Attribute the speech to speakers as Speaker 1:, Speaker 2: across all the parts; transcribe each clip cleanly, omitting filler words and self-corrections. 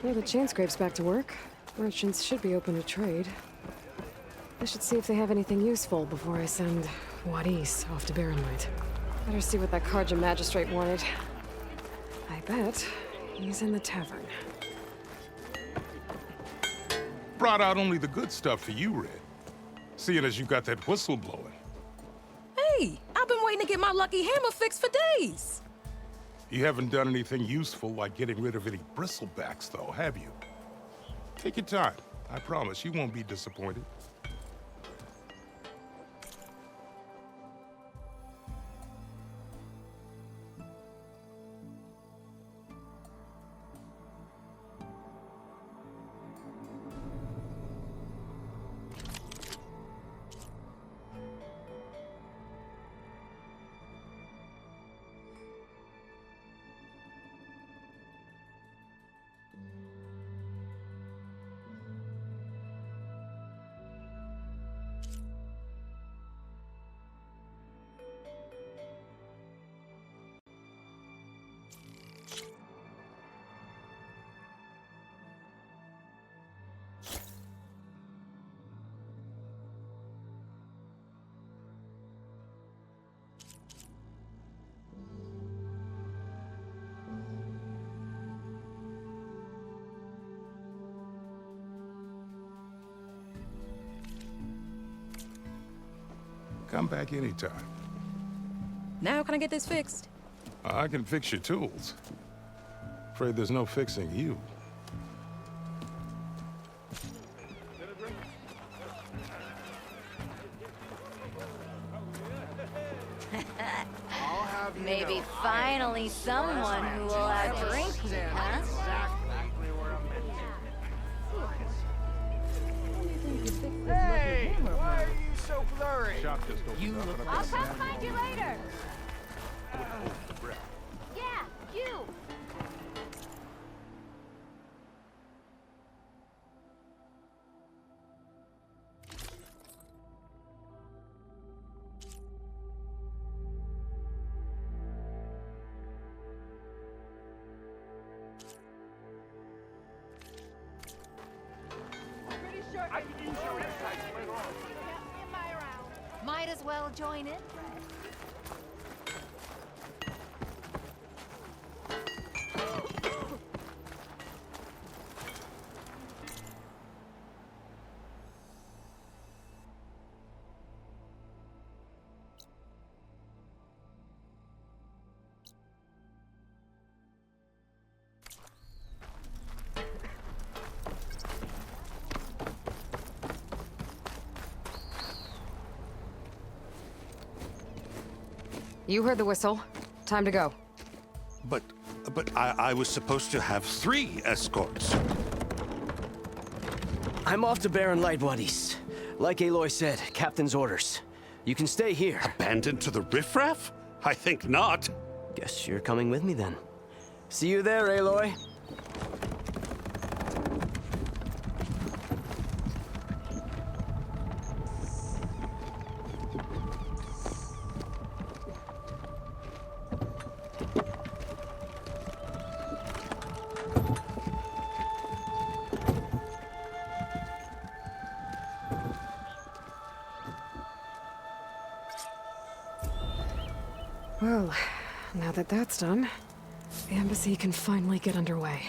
Speaker 1: Well, the chain scrape's back to work. Merchants should be open to trade. I should see if they have anything useful before I send Wadis off to Barrenlight. Better see what that Karja magistrate wanted. I bet he's in the tavern.
Speaker 2: Brought out only the good stuff for you, Red. Seeing as you got that whistle blowing.
Speaker 3: Hey, I've been waiting to get my lucky hammer fixed for days.
Speaker 2: You haven't done anything useful like getting rid of any bristlebacks, though, have you? Take your time. I promise you won't be disappointed. Come back anytime.
Speaker 3: Now can I get this fixed?
Speaker 2: I can fix your tools. Afraid there's no fixing you.
Speaker 4: Maybe finally someone who will outdrink you, huh?
Speaker 5: Hey, why are you so blurry?
Speaker 4: I'll come find you later. Yeah, you.
Speaker 5: I can use your insights later on.
Speaker 4: Might as well join in.
Speaker 1: You heard the whistle. Time to go.
Speaker 6: But I was supposed to have 3 escorts.
Speaker 7: I'm off to Baron Lightwadis. Like Aloy said, Captain's orders. You can stay here.
Speaker 6: Abandoned to the riffraff? I think not.
Speaker 7: Guess you're coming with me then. See you there, Aloy.
Speaker 1: Well, now that that's done, the embassy can finally get underway.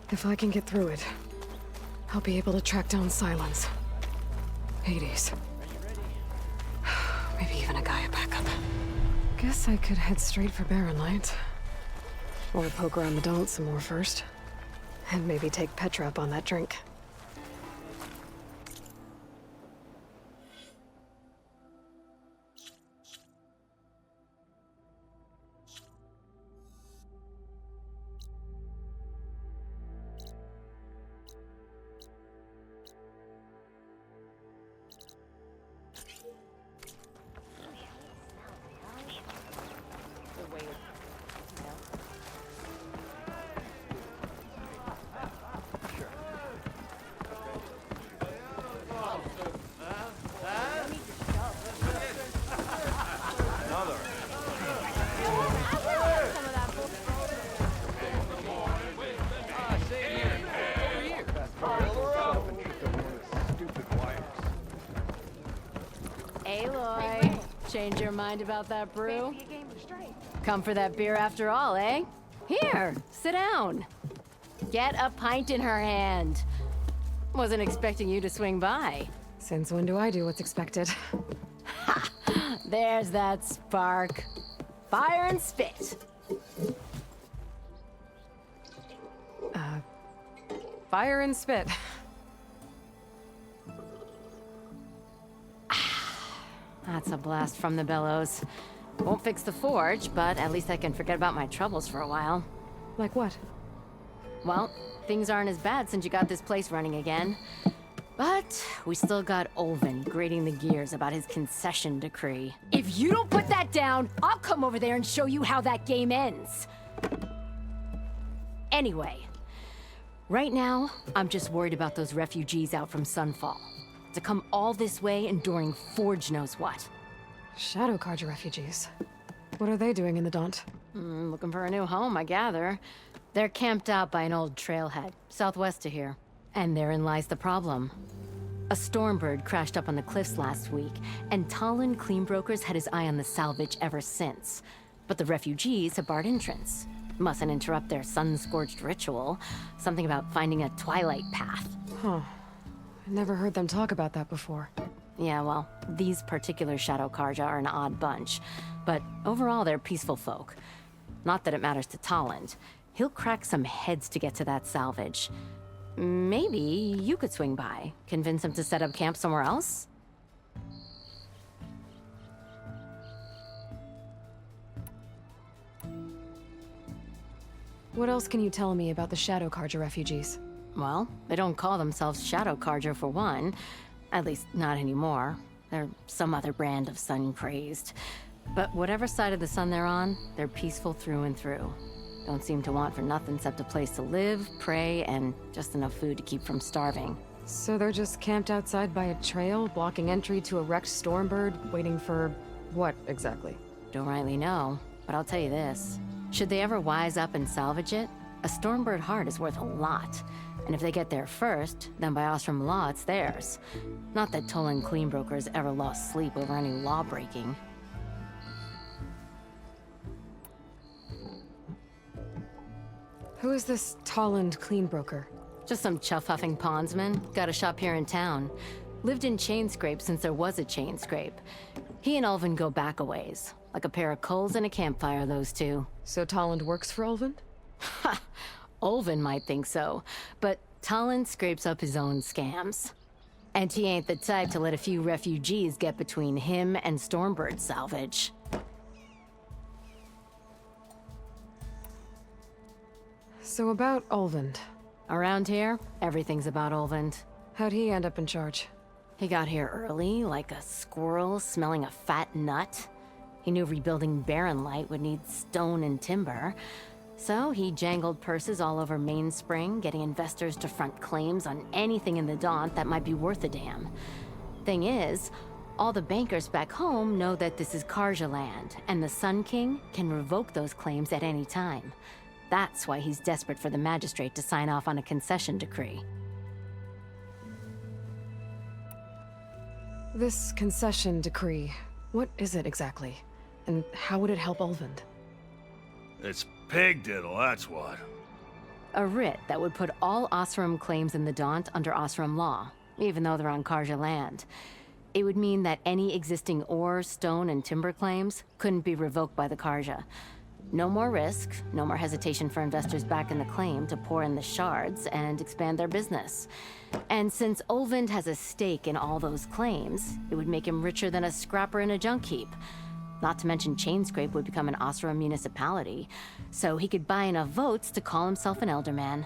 Speaker 1: If I can get through it, I'll be able to track down Silence. Hades. Maybe even a Gaia backup. Guess I could head straight for Barrenlight. Or poke around the Daunt some more first. And maybe take Petra up on that drink.
Speaker 8: Change your mind about that brew? Come for that beer after all, eh? Here, sit down. Get a pint in her hand. Wasn't expecting you to swing by.
Speaker 1: Since when do I do what's expected?
Speaker 8: There's that spark. Fire and spit.
Speaker 1: Fire and spit.
Speaker 8: That's a blast from the bellows. Won't fix the forge, but at least I can forget about my troubles for a while.
Speaker 1: Like what?
Speaker 8: Well, things aren't as bad since you got this place running again. But we still got Olvin grating the gears about his concession decree. If you don't put that down, I'll come over there and show you how that game ends. Anyway, right now, I'm just worried about those refugees out from Sunfall. To come all this way enduring Forge knows what.
Speaker 1: Shadow Carja refugees. What are they doing in the Daunt?
Speaker 8: Looking for a new home, I gather. They're camped out by an old trailhead, southwest of here. And therein lies the problem. A stormbird crashed up on the cliffs last week, and Talon Cleanbrokers had his eye on the salvage ever since. But the refugees have barred entrance. Mustn't interrupt their sun-scorched ritual. Something about finding a Twilight path.
Speaker 1: Huh. I never heard them talk about that before.
Speaker 8: Yeah, well, these particular Shadow Carja are an odd bunch. But overall, they're peaceful folk. Not that it matters to Talon. He'll crack some heads to get to that salvage. Maybe you could swing by, convince him to set up camp somewhere else?
Speaker 1: What else can you tell me about the Shadow Carja refugees?
Speaker 8: Well, they don't call themselves Shadow Carja for one. At least, not anymore. They're some other brand of sun-crazed. But whatever side of the sun they're on, they're peaceful through and through. Don't seem to want for nothing except a place to live, pray, and just enough food to keep from starving.
Speaker 1: So they're just camped outside by a trail, blocking entry to a wrecked stormbird, waiting for what exactly?
Speaker 8: Don't rightly know, but I'll tell you this. Should they ever wise up and salvage it, a stormbird heart is worth a lot. And if they get there first, then by Ostrom law, it's theirs. Not that Tolan Cleanbrokers ever lost sleep over any law breaking.
Speaker 1: Who is this Tolland Cleanbroker?
Speaker 8: Just some chuff-huffing pondsman. Got a shop here in town. Lived in Chainscrape since there was a Chainscrape. He and Ulvin go back a ways. Like a pair of coals and a campfire, those two.
Speaker 1: So Tolland works for Ulvin?
Speaker 8: Ha! Ulvin might think so, but Talon scrapes up his own scams. And he ain't the type to let a few refugees get between him and Stormbird salvage.
Speaker 1: So about Ulvin.
Speaker 8: Around here, everything's about Ulvin.
Speaker 1: How'd he end up in charge?
Speaker 8: He got here early, like a squirrel smelling a fat nut. He knew rebuilding Barren Light would need stone and timber. So he jangled purses all over Mainspring, getting investors to front claims on anything in the Daunt that might be worth a damn. Thing is, all the bankers back home know that this is Carja land, and the Sun King can revoke those claims at any time. That's why he's desperate for the magistrate to sign off on a concession decree.
Speaker 1: This concession decree, what is it exactly? And how would it help Ulvin?
Speaker 9: It's pig diddle, that's what.
Speaker 8: A writ that would put all Osram claims in the Daunt under Osram law, even though they're on Carja land. It would mean that any existing ore, stone, and timber claims couldn't be revoked by the Carja. No more risk, no more hesitation for investors back in the claim to pour in the shards and expand their business. And since Ulvin has a stake in all those claims, it would make him richer than a scrapper in a junk heap. Not to mention Chainscrape would become an Osram municipality, so he could buy enough votes to call himself an elderman.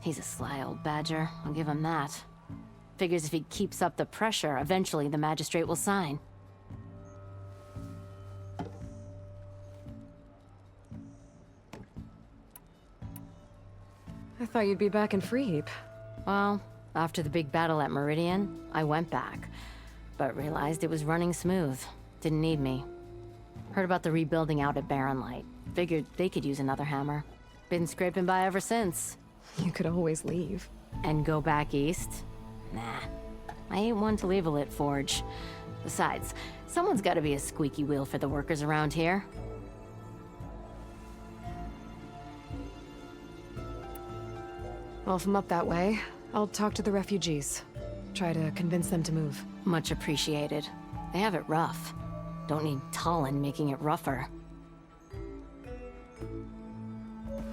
Speaker 8: He's a sly old badger, I'll give him that. Figures if he keeps up the pressure, eventually the magistrate will sign.
Speaker 1: I thought you'd be back in Freeheap.
Speaker 8: Well, after the big battle at Meridian, I went back, but realized it was running smooth. Didn't need me. Heard about the rebuilding out at Barren Light. Figured they could use another hammer. Been scraping by ever since.
Speaker 1: You could always leave.
Speaker 8: And go back east? Nah. I ain't one to leave a lit forge. Besides, Someone's got to be a squeaky wheel for the workers around here.
Speaker 1: Well, if I'm up that way, I'll talk to the refugees. Try to convince them to move.
Speaker 8: Much appreciated. They have it rough. Don't need Talon making it rougher.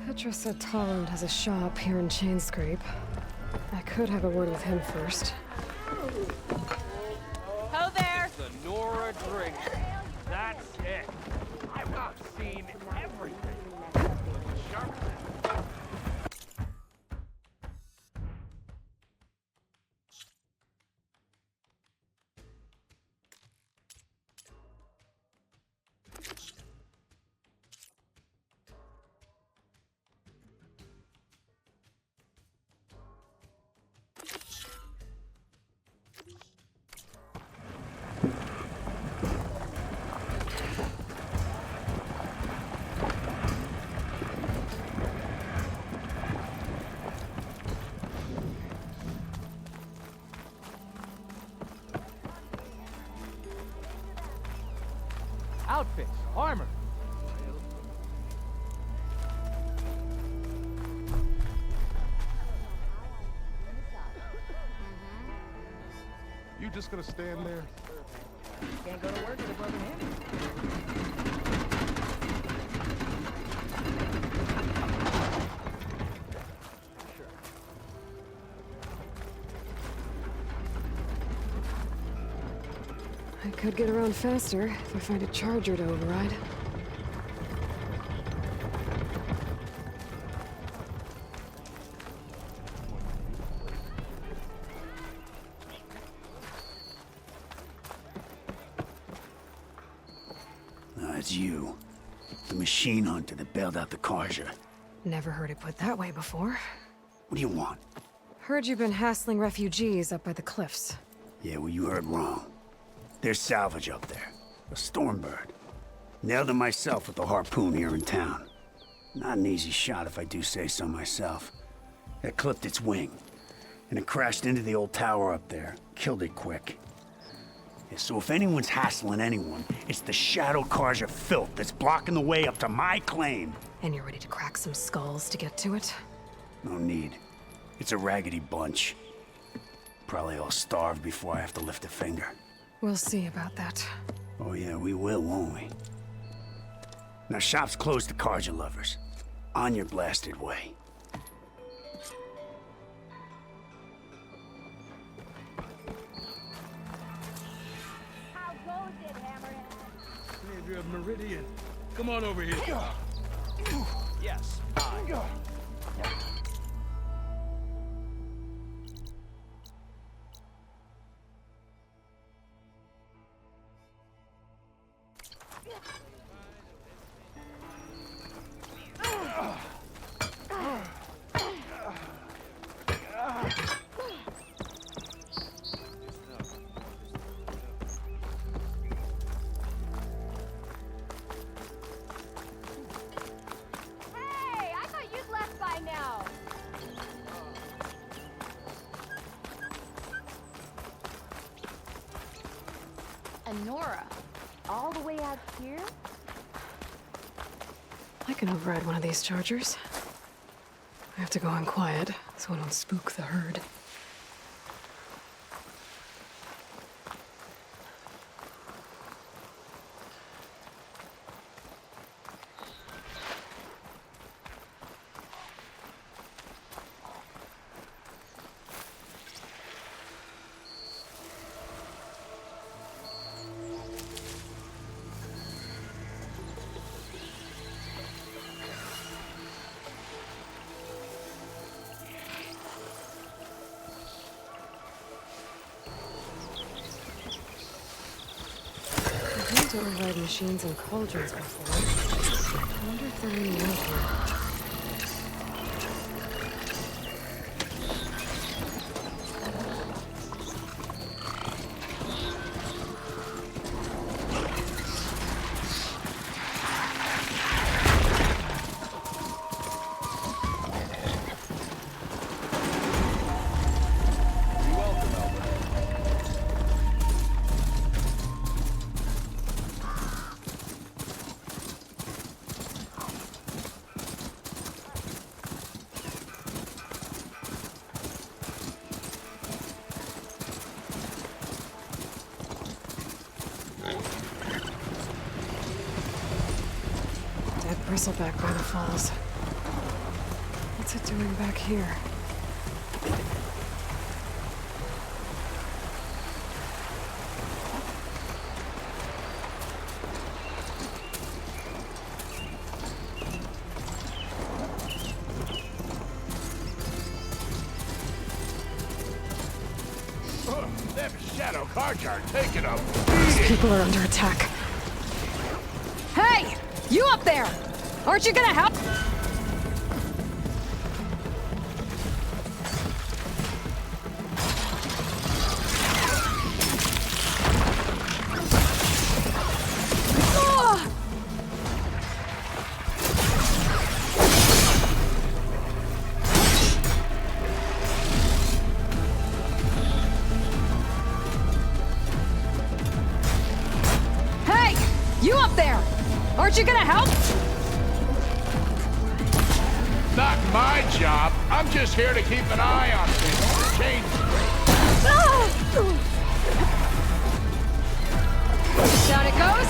Speaker 1: Petra said Tolland has a shop here in Chainscrape. I could have a word with him first.
Speaker 3: Ho there!
Speaker 5: The Nora drink. That's it. I've seen everything. Sharp. Outfits, armor.
Speaker 2: You just gonna stand there?
Speaker 5: Can't go to work with a broken hand.
Speaker 1: I could get around faster if I find a charger to override.
Speaker 10: It's you. The machine hunter that bailed out the Karja.
Speaker 1: Never heard it put that way before.
Speaker 10: What do you want?
Speaker 1: Heard you've been hassling refugees up by the cliffs.
Speaker 10: Yeah, well, you heard wrong. There's salvage up there. A Stormbird. Nailed it myself with the harpoon here in town. Not an easy shot if I do say so myself. It clipped its wing, and it crashed into the old tower up there. Killed it quick. Yeah, so if anyone's hassling anyone, it's the Shadow Karja filth that's blocking the way up to my claim.
Speaker 1: And you're ready to crack some skulls to get to it?
Speaker 10: No need. It's a raggedy bunch. Probably all starved before I have to lift a finger.
Speaker 1: We'll see about that.
Speaker 10: Oh yeah, we will, won't we? Now shop's closed to Karja lovers. On your blasted way.
Speaker 4: How goes it, Hammerhead?
Speaker 9: Savior of Meridian. Come on over here.
Speaker 5: Yes, I.
Speaker 4: Hey, I thought you'd left by now. And Nora, all the way out here?
Speaker 1: I can override one of these chargers. I have to go in quiet, so I don't spook the herd. I've had to override machines and cauldrons before. I wonder if there are any out here. bristleback by the falls. What's it doing back here?
Speaker 2: Them shadow cards are taking a
Speaker 1: These people are under attack.
Speaker 3: Hey! You up there! Aren't you gonna help? Hey! You up there! Aren't you gonna help?
Speaker 2: Not my job. I'm just here to keep an eye on things. Change.
Speaker 3: Down it goes.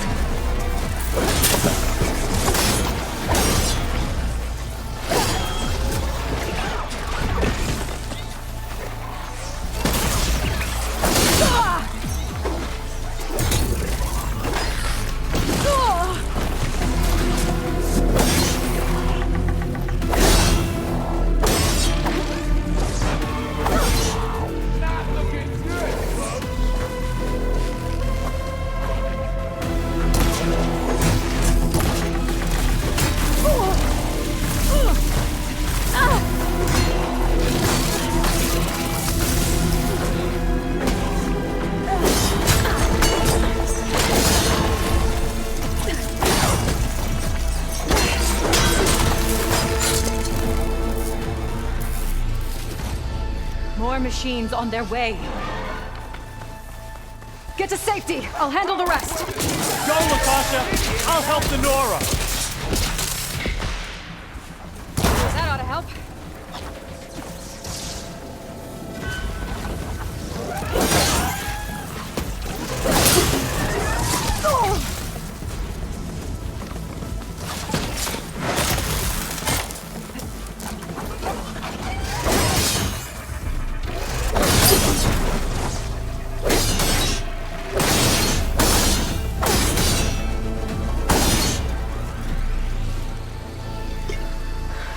Speaker 2: Not looking good, folks.
Speaker 3: More machines on their way. Get to safety. I'll handle the rest.
Speaker 5: Go, Latasha! I'll help the Nora!
Speaker 3: That ought to help.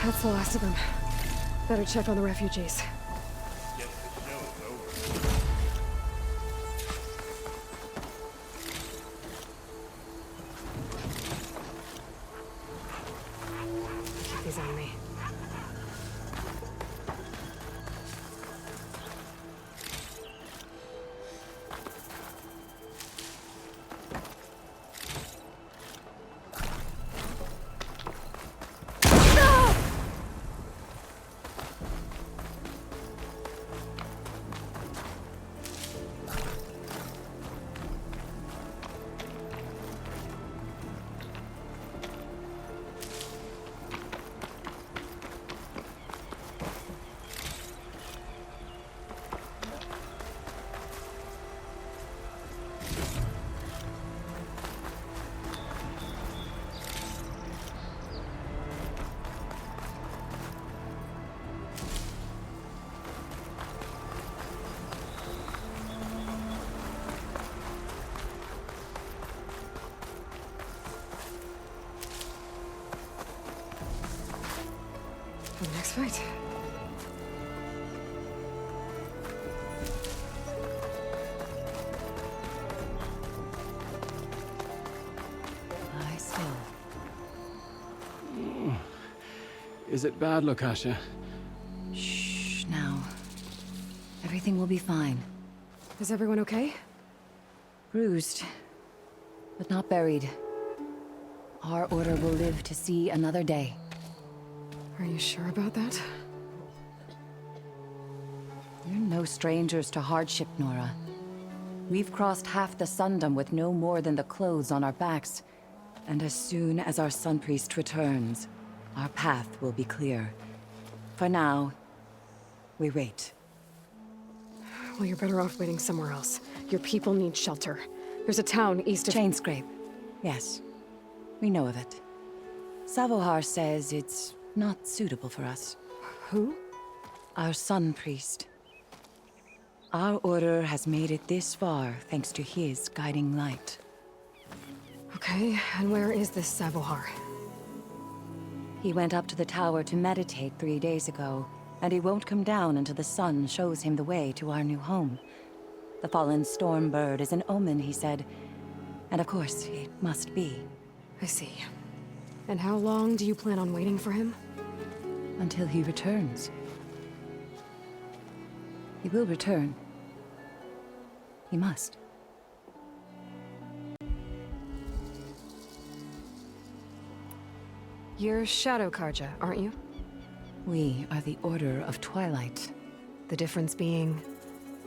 Speaker 1: That's the last of them. Better check on the refugees. Keep these on me. For the next fight.
Speaker 3: Lie still.
Speaker 11: Is it bad, Latasha?
Speaker 3: Shh, now. Everything will be fine.
Speaker 1: Is everyone okay?
Speaker 3: Bruised, but not buried. Our order will live to see another day.
Speaker 1: Are you sure about that?
Speaker 3: You're no strangers to hardship, Nora. We've crossed half the Sundom with no more than the clothes on our backs. And as soon as our Sun Priest returns, our path will be clear. For now, we wait.
Speaker 1: Well, you're better off waiting somewhere else. Your people need shelter. There's a town east of...
Speaker 3: Chainscrape. Yes. We know of it. Savohar says it's not suitable for us.
Speaker 1: Who?
Speaker 3: Our sun priest. Our order has made it this far thanks to his guiding light.
Speaker 1: Okay, and where is this Savohar?
Speaker 3: He went up to the tower to meditate 3 days ago, and he won't come down until the sun shows him the way to our new home. The fallen storm bird is an omen, he said. And of course, it must be.
Speaker 1: I see. And how long do you plan on waiting for him?
Speaker 3: Until he returns. He will return. He must.
Speaker 1: You're Shadow Karja, aren't you?
Speaker 3: We are the Order of Twilight.
Speaker 1: The difference being...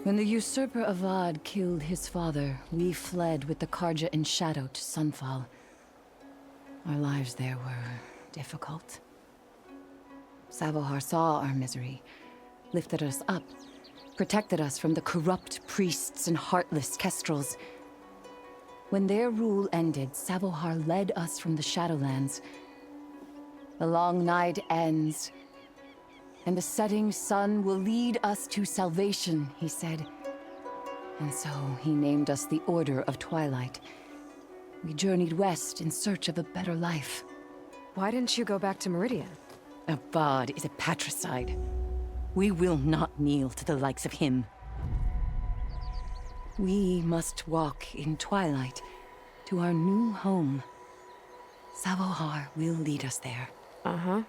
Speaker 3: When the usurper Avad killed his father, we fled with the Karja in shadow to Sunfall. Our lives there were difficult. Savohar saw our misery, lifted us up, protected us from the corrupt priests and heartless kestrels. When their rule ended, Savohar led us from the Shadowlands. The long night ends, and the setting sun will lead us to salvation, he said. And so he named us the Order of Twilight. We journeyed west in search of a better life.
Speaker 1: Why didn't you go back to Meridian?
Speaker 3: Avad is a patricide. We will not kneel to the likes of him. We must walk in Twilight to our new home. Savohar will lead us there.
Speaker 1: Uh-huh.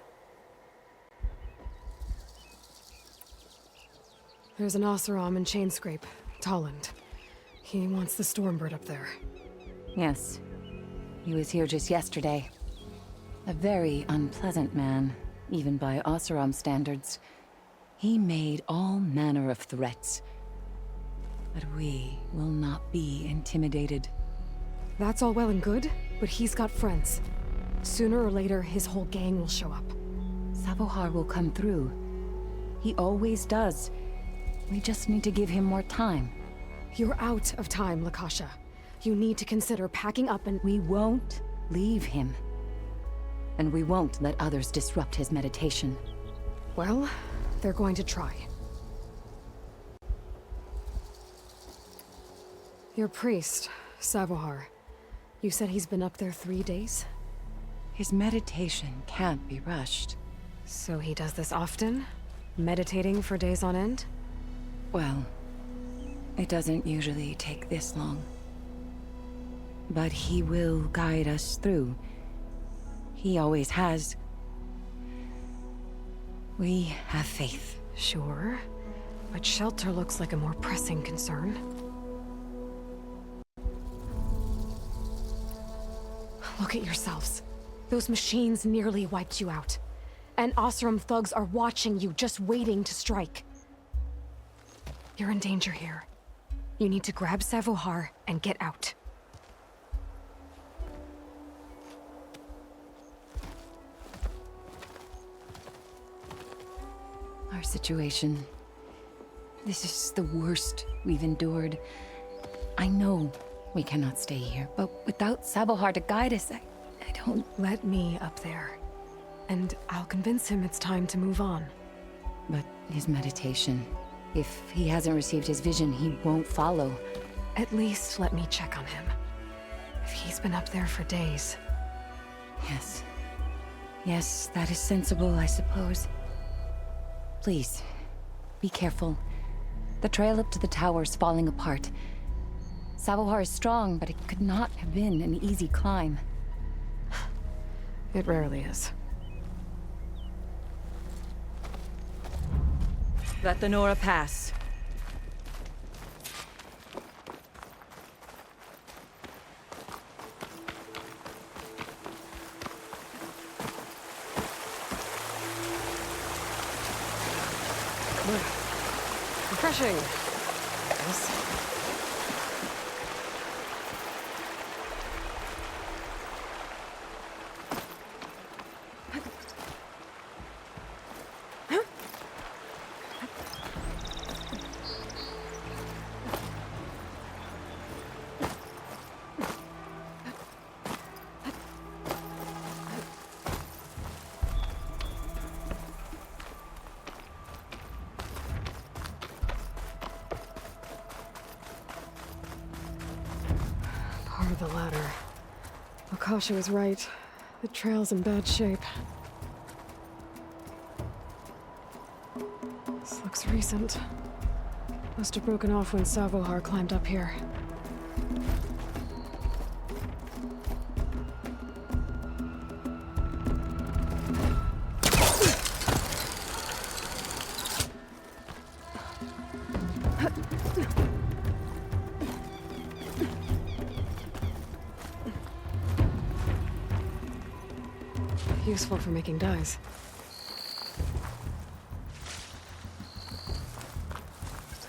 Speaker 1: There's an Oseram in Chainscrape, Tolland. He wants the Stormbird up there.
Speaker 3: Yes. He was here just yesterday. A very unpleasant man, even by Oseram standards. He made all manner of threats. But we will not be intimidated.
Speaker 1: That's all well and good, but he's got friends. Sooner or later, his whole gang will show up.
Speaker 3: Savohar will come through. He always does. We just need to give him more time.
Speaker 1: You're out of time, Lakasha. You need to consider packing up and...
Speaker 3: We won't leave him. And we won't let others disrupt his meditation.
Speaker 1: Well, they're going to try. Your priest, Savohar. You said he's been up there 3 days?
Speaker 3: His meditation can't be rushed.
Speaker 1: So he does this often? Meditating for days on end?
Speaker 3: Well, it doesn't usually take this long. But he will guide us through. He always has. We have faith.
Speaker 1: Sure, but shelter looks like a more pressing concern. Look at yourselves. Those machines nearly wiped you out. And Oseram thugs are watching you, just waiting to strike. You're in danger here. You need to grab Savohar and get out.
Speaker 3: Our situation. This is the worst we've endured. I know we cannot stay here, but without Savohar to guide us, I don't...
Speaker 1: Let me up there. And I'll convince him it's time to move on.
Speaker 3: But his meditation... If he hasn't received his vision, he won't follow.
Speaker 1: At least let me check on him. If he's been up there for days.
Speaker 3: Yes. Yes, that is sensible, I suppose. Please, be careful. The trail up to the tower is falling apart. Savohar is strong, but it could not have been an easy climb.
Speaker 1: It rarely is.
Speaker 3: Let the Nora pass.
Speaker 1: Refreshing. Yes. the latter. Akasha was right. The trail's in bad shape. This looks recent. Must have broken off when Savohar climbed up here. Useful for making dyes.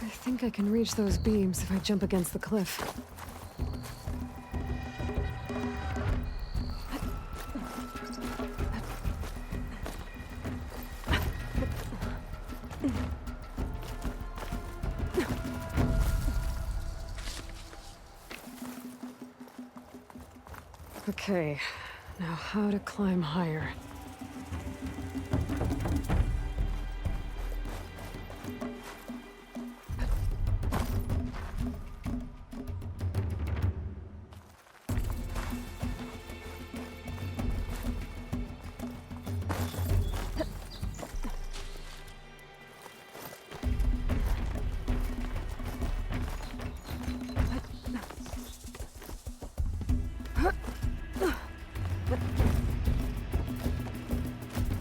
Speaker 1: I think I can reach those beams if I jump against the cliff. Okay, now how to climb higher.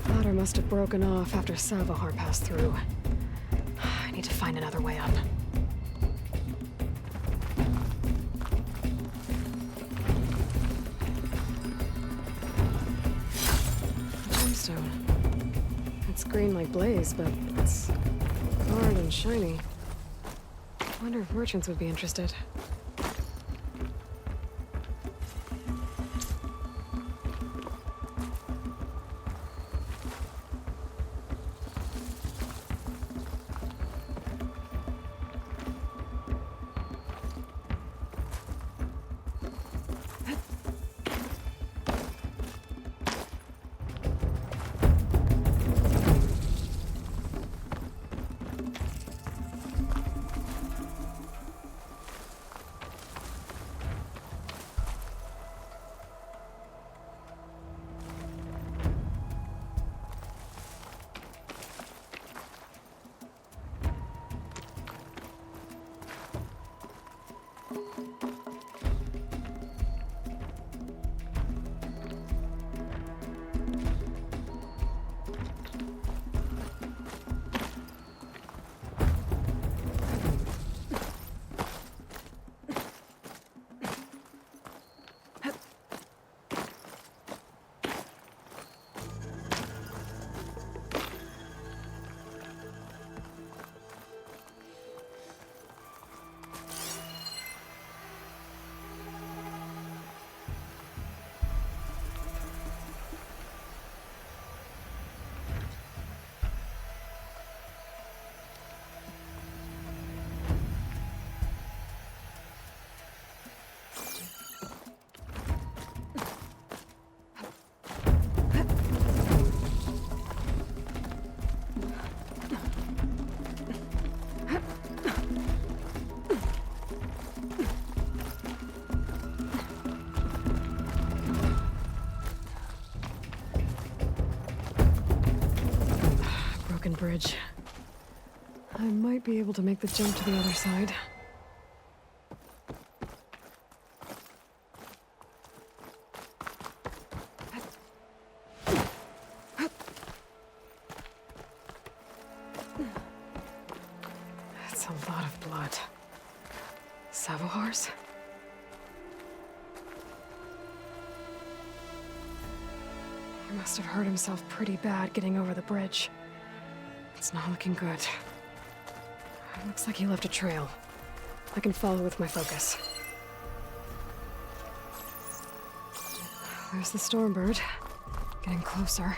Speaker 1: Ladder must have broken off after Savohar passed through. I need to find another way up. A gemstone. It's green like blaze, but it's hard and shiny. I wonder if merchants would be interested. Bridge. I might be able to make the jump to the other side. That's a lot of blood. Savohar's? He must have hurt himself pretty bad getting over the bridge. It's not looking good. It looks like he left a trail. I can follow with my focus. There's the Stormbird. Getting closer.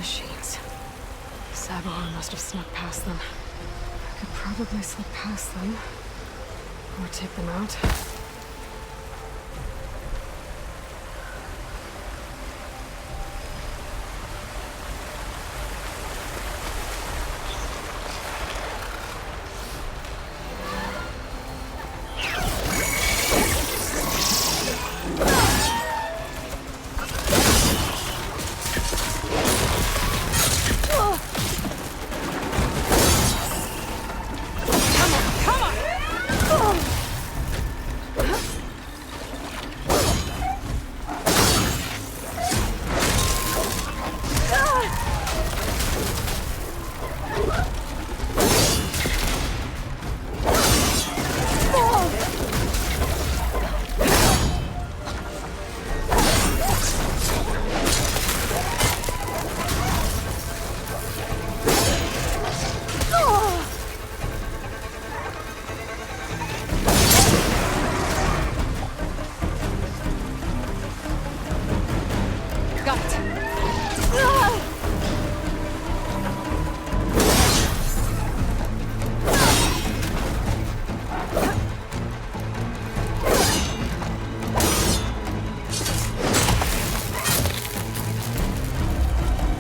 Speaker 1: Machines. Sabahar must have snuck past them. I could probably slip past them. Or take them out.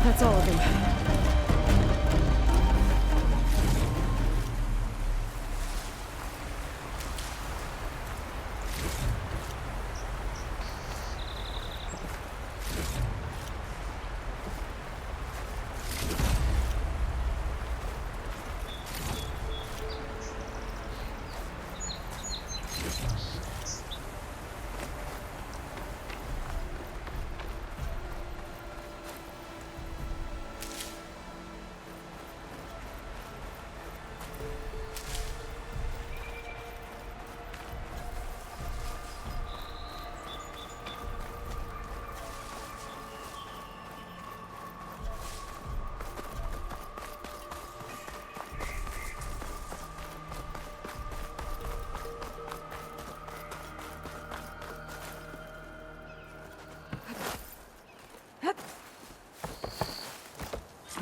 Speaker 1: That's all of them.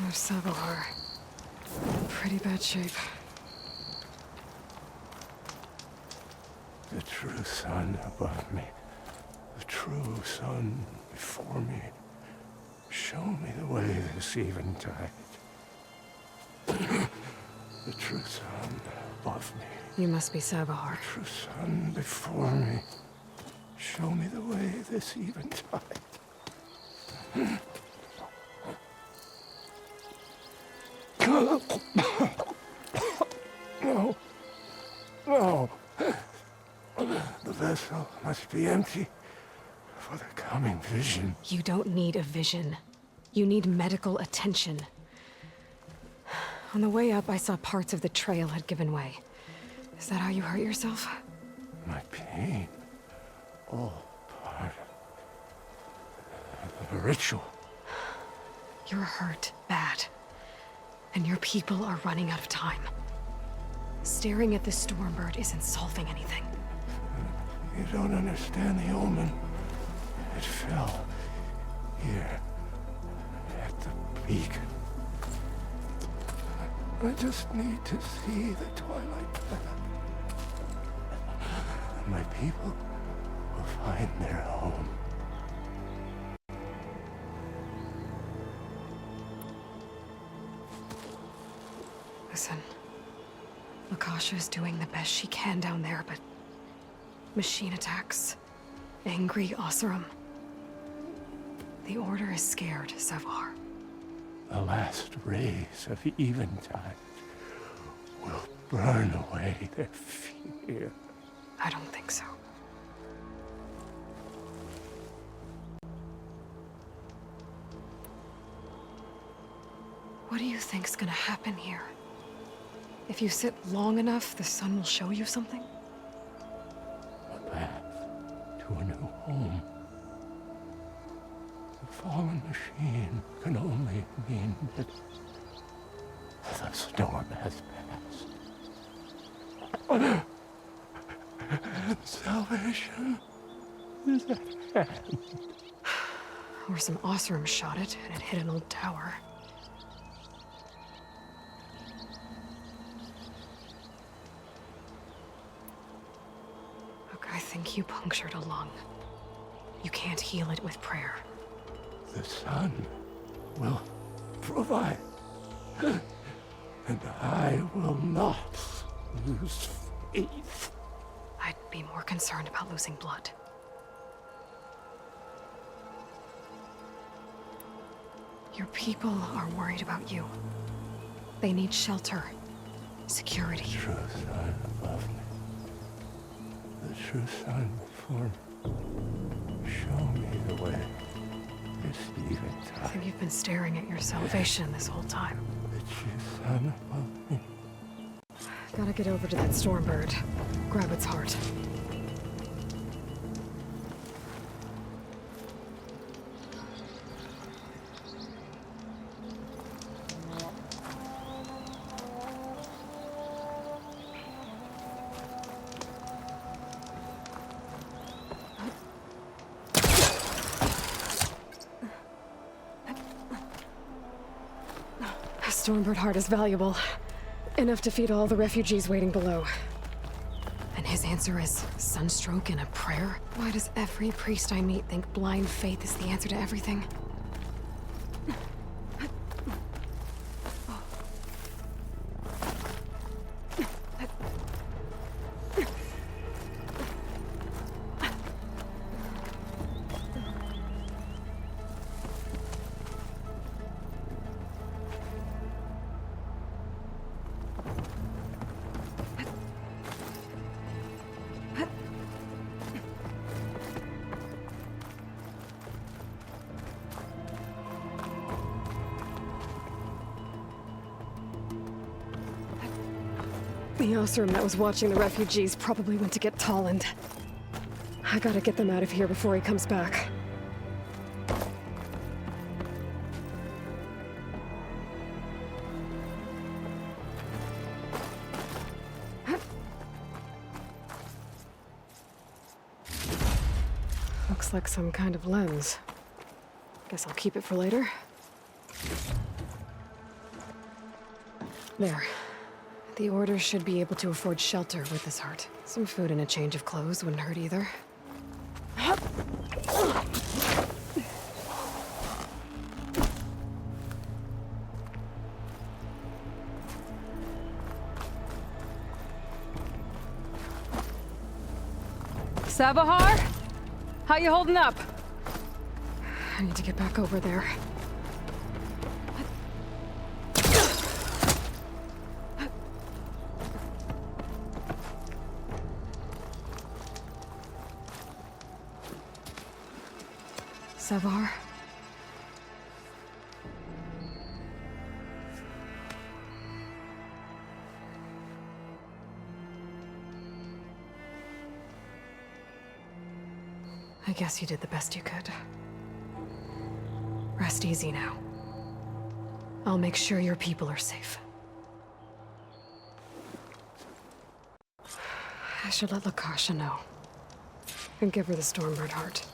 Speaker 1: There's Sabahar. Pretty bad shape.
Speaker 10: The true sun above me. The true sun before me. Show me the way this eventide. The true sun above me.
Speaker 1: You must be Sabahar.
Speaker 10: The true sun before me. Show me the way this eventide. No. No. The vessel must be empty for the coming vision.
Speaker 1: You don't need a vision. You need medical attention. On the way up, I saw parts of the trail had given way. Is that how you hurt yourself?
Speaker 10: My pain. All part of the ritual.
Speaker 1: You're hurt bad. And your people are running out of time. Staring at the Stormbird isn't solving anything.
Speaker 10: You don't understand the omen. It fell here at the beacon. I just need to see the Twilight path. My people will find their home.
Speaker 1: Listen, Lakasha is doing the best she can down there, but machine attacks, angry Oseram. The Order is scared, Savar.
Speaker 10: The last rays of eventide will burn away their fear.
Speaker 1: I don't think so. What do you think's gonna happen here? If you sit long enough, the sun will show you something?
Speaker 10: A path to a new home. The fallen machine can only mean that the storm has passed. Salvation is at hand.
Speaker 1: Or some Oseram shot it, and it hit an old tower. think you punctured a lung. You can't heal it with prayer.
Speaker 12: The sun will provide. And I will not lose faith.
Speaker 1: I'd be more concerned about losing blood. Your people are worried about you. They need shelter, security.
Speaker 12: The true sun above me. The true sun before me. Show me the way. Receive it.
Speaker 1: I think you've been staring at your salvation this whole time.
Speaker 12: The true sun above me.
Speaker 1: Gotta get over to that Stormbird. Grab its heart. Stormbird heart is valuable. Enough to feed all the refugees waiting below. And his answer is sunstroke and a prayer? Why does every priest I meet think blind faith is the answer to everything? The Osram that was watching the refugees probably went to get Tolland. I gotta get them out of here before he comes back. Looks like some kind of lens. Guess I'll keep it for later. There. The Order should be able to afford shelter with this heart. Some food and a change of clothes wouldn't hurt either.
Speaker 13: Sabahar? How you holding up?
Speaker 1: I need to get back over there. Savar? I guess you did the best you could. Rest easy now. I'll make sure your people are safe. I should let Lakasha know. And give her the Stormbird heart.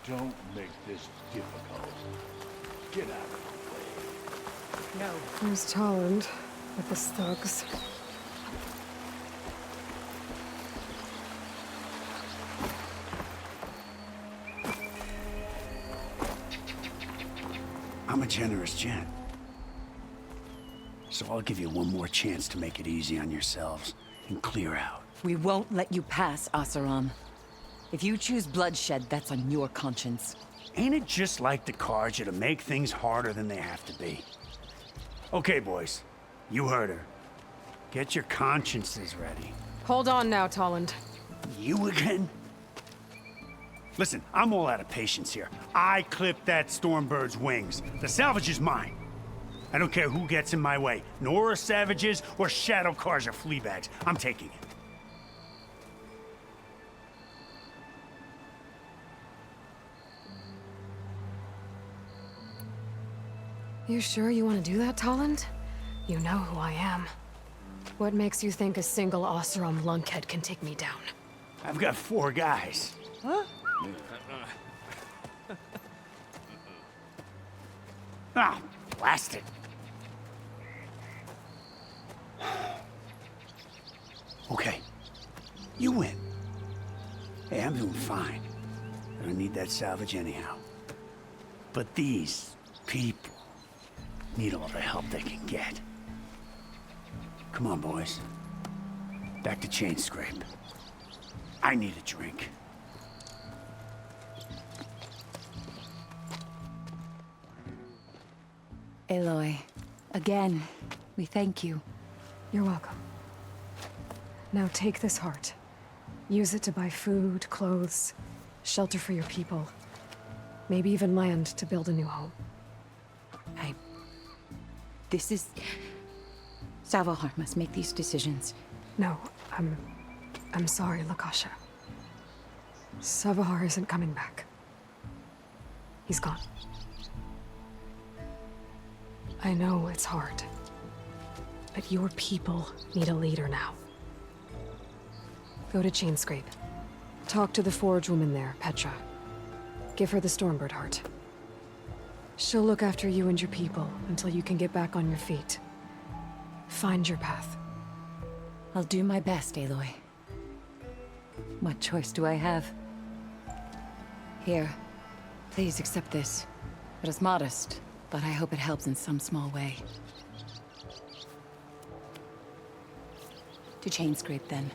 Speaker 9: Don't make this difficult. Get out of the way.
Speaker 13: No.
Speaker 1: There's Tolland with his thugs.
Speaker 10: I'm a generous gent. So I'll give you one more chance to make it easy on yourselves and clear out.
Speaker 3: We won't let you pass, Asaram. If you choose bloodshed, that's on your conscience.
Speaker 10: Ain't it just like the Karja to make things harder than they have to be? Okay, boys. You heard her. Get your consciences ready.
Speaker 1: Hold on now, Tolland.
Speaker 10: You again? Listen, I'm all out of patience here. I clipped that Stormbird's wings. The salvage is mine. I don't care who gets in my way. Nora savages or shadow cars or flea bags. I'm taking it.
Speaker 1: You sure you want to do that, Tolland? You know who I am. What makes you think a single Oseram lunkhead can take me down?
Speaker 10: I've got 4 guys. Huh? Ah, blast it. Okay. You win. Hey, I'm doing fine. I don't need that salvage anyhow. But these people need all the help they can get. Come on, boys. Back to Chain Scrape. I need a drink.
Speaker 3: Aloy, again, we thank you.
Speaker 1: You're welcome. Now take this heart. Use it to buy food, clothes, shelter for your people. Maybe even land to build a new home.
Speaker 3: This is... Savahar must make these decisions.
Speaker 1: No, I'm sorry, Lakasha. Savahar isn't coming back. He's gone. I know it's hard, but your people need a leader now. Go to Chainscrape. Talk to the forge woman there, Petra. Give her the Stormbird heart. She'll look after you and your people until you can get back on your feet. Find your path.
Speaker 3: I'll do my best, Aloy. What choice do I have? Here, please accept this. It is modest, but I hope it helps in some small way. To Chainscrape, then.